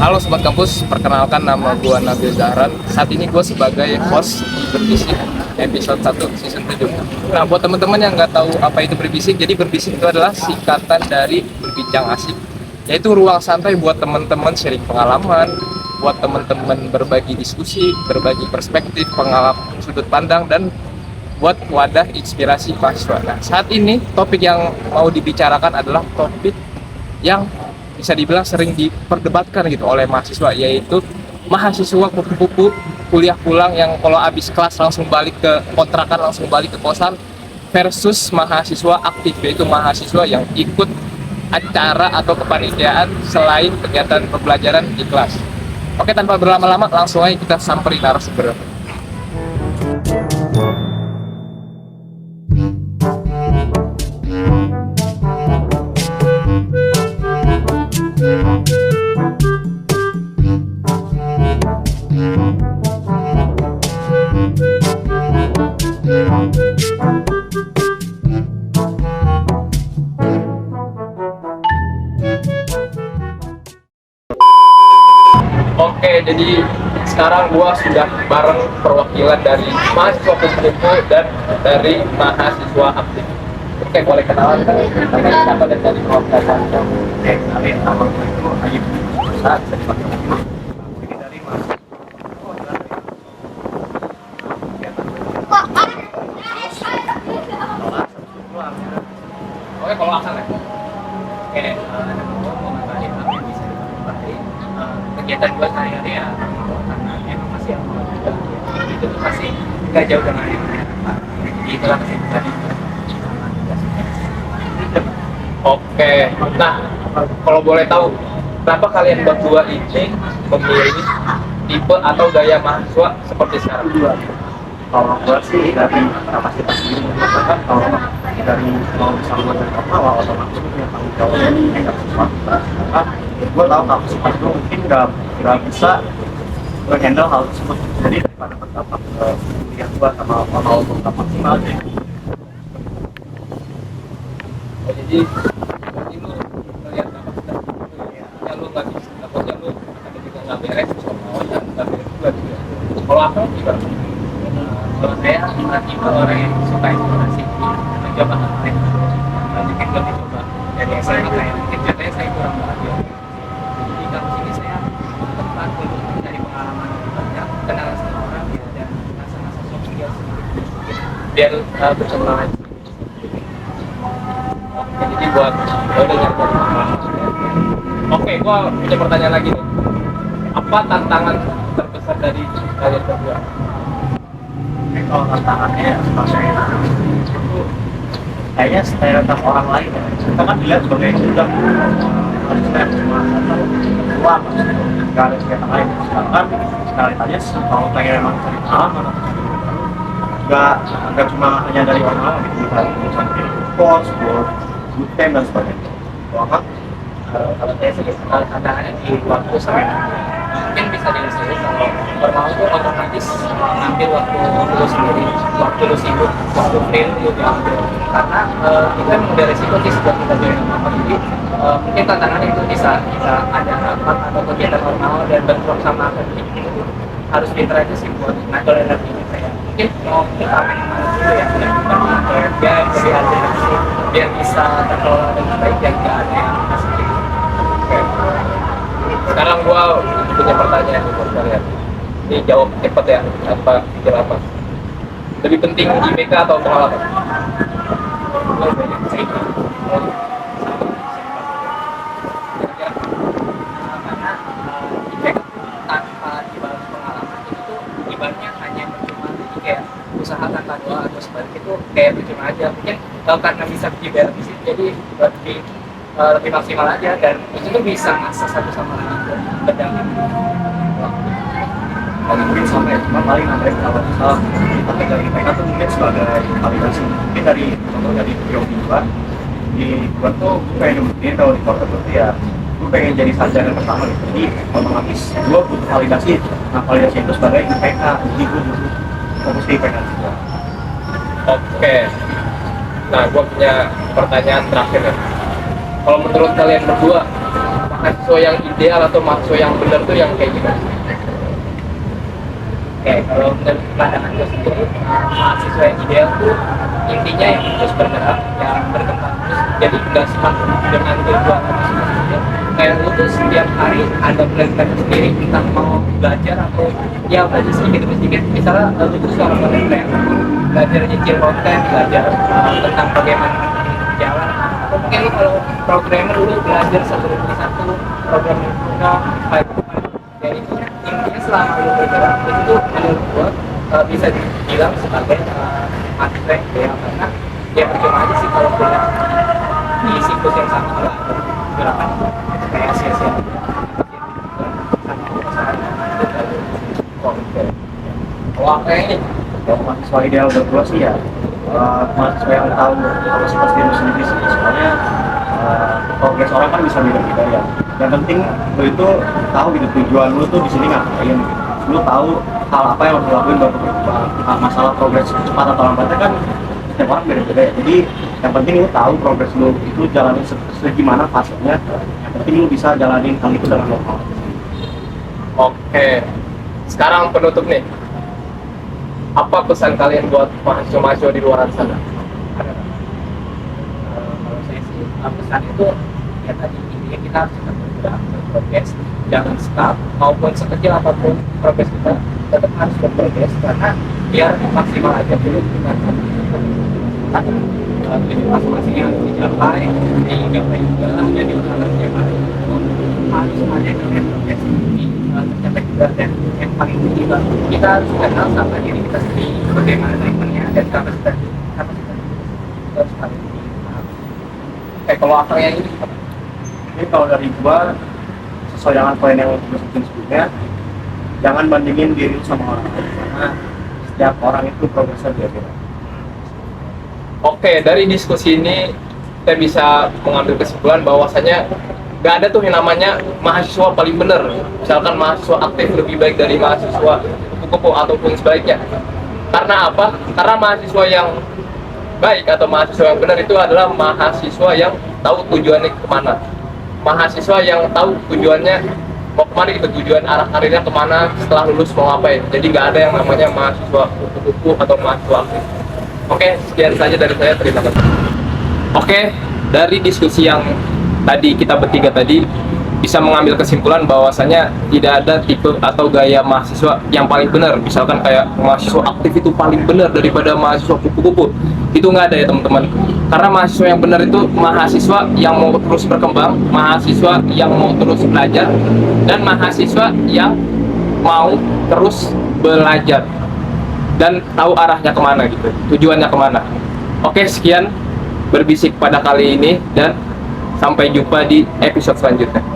Halo Sobat Kampus, perkenalkan nama gue Nabil Zahran. Saat ini gue sebagai host di Berbisik episode 1 season 7. Nah, buat teman-teman yang nggak tahu apa itu berbisik, jadi berbisik itu adalah singkatan dari berbincang asik, yaitu ruang santai buat teman-teman sharing pengalaman, buat teman-teman berbagi diskusi, berbagi perspektif, pengalaman, sudut pandang, dan buat wadah inspirasi mahasiswa. Nah, saat ini topik yang mau dibicarakan adalah topik yang bisa dibilang sering diperdebatkan gitu oleh mahasiswa, yaitu mahasiswa kupu-kupu kuliah pulang yang kalau habis kelas langsung balik ke kontrakan, langsung balik ke kosan, versus mahasiswa aktif, yaitu mahasiswa yang ikut acara atau kepanitiaan selain kegiatan pembelajaran di kelas. Oke, tanpa berlama-lama langsung aja kita samperin narasumber. Oke, jadi sekarang gua sudah bareng perwakilan dari mahasiswa kupu-kupu dan dari mahasiswa aktif. Oke, boleh kenalan namanya siapa dan dari kelompok apa? Oke, kenalin nama gue itu Ayub Musa, bisa dipanggil Ayub. Ini dari mahasiswa. Oke, kalau asal ya. Oke, nama gue Muhammad Rahim, tapi bisa dipanggil kegiatan gue sehari-hari ya, karena emang masih awal juga. Itu tuh masih nggak jauh dengan yang lain. Jadi itulah kesibukan itu. Oke, nah kalau boleh tahu, kenapa kalian berdua ini memilih tipe atau gaya mahasiswa seperti sekarang? Kalau gue sih dari kapasitas diri, kan kalau dari mau sama dari awal otomatis punya tanggung jawab mengenai sesuatu. Karena gue tahu kapasitas gue mungkin nggak bisa handle hal tersebut. Jadi daripada berdampak ke kuliah gue sama mau tetap maksimal sih. Jadi lu melihat kapasitas itu ya lu nggak bisa, takutnya lu ada juga nggak beres sama dan nggak beres juga gitu. Kalau aku gimana? Kalau saya tipe orang yang suka eksplorasi, mencoba hal lain, mungkin gue mencoba dari SMA kayak mungkin katanya saya kurang bahagia. Di kampus ini saya tempat untuk mencari pengalaman lebih banyak, kenalan sama orang ya, dan rasa-rasa soft skill sedikit Biar berkembang aja. Oke, jadi buat udah nyari pengalaman. Oke, gua punya pertanyaan lagi nih. Apa tantangan terbesar dari kalian berdua? kalau tantangannya sebagai itu kayaknya stereotip orang lain ya. Kita kan dilihat sebagai sudah harusnya cuma uang, nggak ada kegiatan lain. Sedangkan sekali tanya kalau pengen emang cari pengalaman atau cari nggak cuma hanya dari orang gitu, bisa sampai course, buat bootcamp dan sebagainya. Bahkan kalau saya sih tantangannya di waktu sampai mungkin bisa dilihat kalau bermau itu otomatis ngambil waktu lu sendiri, waktu lu sibuk, waktu free lu diambil karena itu kan udah resiko sih sebelum kita join apa. Jadi mungkin tantangannya itu bisa kita ada rapat atau kegiatan normal dan bentrok sama akademik itu harus pinter aja sih buat ngatur energi kita ya. Mungkin mau kita main mana dulu ya, dan kita mengatur ya jadi alternatif biar bisa terkelola dengan baik dan nggak ada yang masih. Oke. Sekarang gua punya pertanyaan nih buat kalian. Ini jawab cepet ya, apa pikir apa? Lebih penting IPK atau pengalaman? Karena IPK tanpa dibalas pengalaman itu tuh ibaratnya hanya percuma. Jadi kayak usaha tanpa doa atau sebaliknya itu kayak percuma aja. Mungkin karena bisa dibalas jadi lebih maksimal aja, dan itu tuh bisa ngasah satu sama lain untuk berdamping. Mungkin sampai cuma paling ada yang kalau misal kita dari IPK tuh mungkin sebagai validasi, mungkin dari contoh dari Yogi juga di gua tuh gue pengen ngebuktiin kalau di quarter itu ya gue pengen jadi sarjana pertama gitu. Jadi otomatis gue butuh validasi. Nah, validasi itu sebagai IPK, jadi gue butuh fokus di IPK juga. Oke. Nah, gua punya pertanyaan terakhir ya. Kalau menurut kalian berdua, mahasiswa yang ideal atau mahasiswa yang benar tuh yang kayak gimana? Oke, kalau menurut pandangan gue sendiri, mahasiswa yang ideal tuh intinya yang terus bergerak, yang berkembang terus, jadi nggak semakin dengan tujuan masing-masing. Kayak lu tuh setiap hari ada plan sendiri, entah mau belajar atau ya belajar sedikit demi sedikit. Misalnya lu tuh seorang konten, belajar nyicil konten, belajar tentang bagaimana jalan. Atau mungkin lu kalau programmer lu belajar satu demi satu program yang ya itu intinya selama lu bergerak itu menurut gua bisa dibilang sebagai aspek ya, karena ya percuma aja sih kalau punya di siklus yang sama kalau gerakan kayak sia-sia Wah, kayak ini. Kalau mahasiswa ideal buat gue sih ya mahasiswa yang tahu kapasitas diri sendiri sih. Soalnya progres orang kan bisa beda-beda ya. Yang penting lu itu tahu gitu tujuan lu tuh di sini ngapain. Lu tahu hal apa yang harus dilakuin buat masalah progres cepat atau lambatnya kan setiap orang beda-beda ya. Jadi yang penting lu tahu progres lu itu jalanin segimana fasenya. Yang penting lu bisa jalanin hal itu dengan normal. Oke, sekarang penutup nih. Apa pesan kalian buat mahasiswa-mahasiswa di luar sana? kalau saya sih pesan itu ya tadi intinya kita harus tetap bergerak berprogres, jangan stuck maupun sekecil apapun progres kita tetap harus berprogres karena biar maksimal aja dulu kita kan tujuan masing-masing yang harus dicapai digapai juga jadi usaha yang harus ada yang progres ini tercapai juga, dan yang paling penting juga kita harus kenal sama diri kita sendiri bagaimana treatmentnya dan kapasitas kita harus paling penting. Kalau akang yang ini, Ini kalau dari gua sesuai dengan poin yang gue sebutin sebelumnya, jangan bandingin diri lu sama orang lain karena setiap orang itu progresnya beda-beda. oke, dari diskusi ini kita bisa mengambil kesimpulan bahwasanya nggak ada tuh yang namanya mahasiswa paling benar. Misalkan mahasiswa aktif lebih baik dari mahasiswa kupu-kupu ataupun sebaliknya. Karena apa? Karena mahasiswa yang baik atau mahasiswa yang benar itu adalah mahasiswa yang tahu tujuannya kemana. Mahasiswa yang tahu tujuannya mau kemana gitu, tujuan arah karirnya kemana setelah lulus mau ngapain. Jadi nggak ada yang namanya mahasiswa kupu-kupu atau mahasiswa aktif. Oke, sekian saja dari saya, terima kasih. Oke, dari diskusi yang tadi kita bertiga tadi bisa mengambil kesimpulan bahwasanya tidak ada tipe atau gaya mahasiswa yang paling benar. Misalkan kayak mahasiswa aktif itu paling benar daripada mahasiswa kupu-kupu. Itu nggak ada ya teman-teman. Karena mahasiswa yang benar itu mahasiswa yang mau terus berkembang, mahasiswa yang mau terus belajar, dan mahasiswa yang mau terus belajar dan tahu arahnya kemana gitu, tujuannya kemana. Oke, sekian berbisik pada kali ini dan sampai jumpa di episode selanjutnya.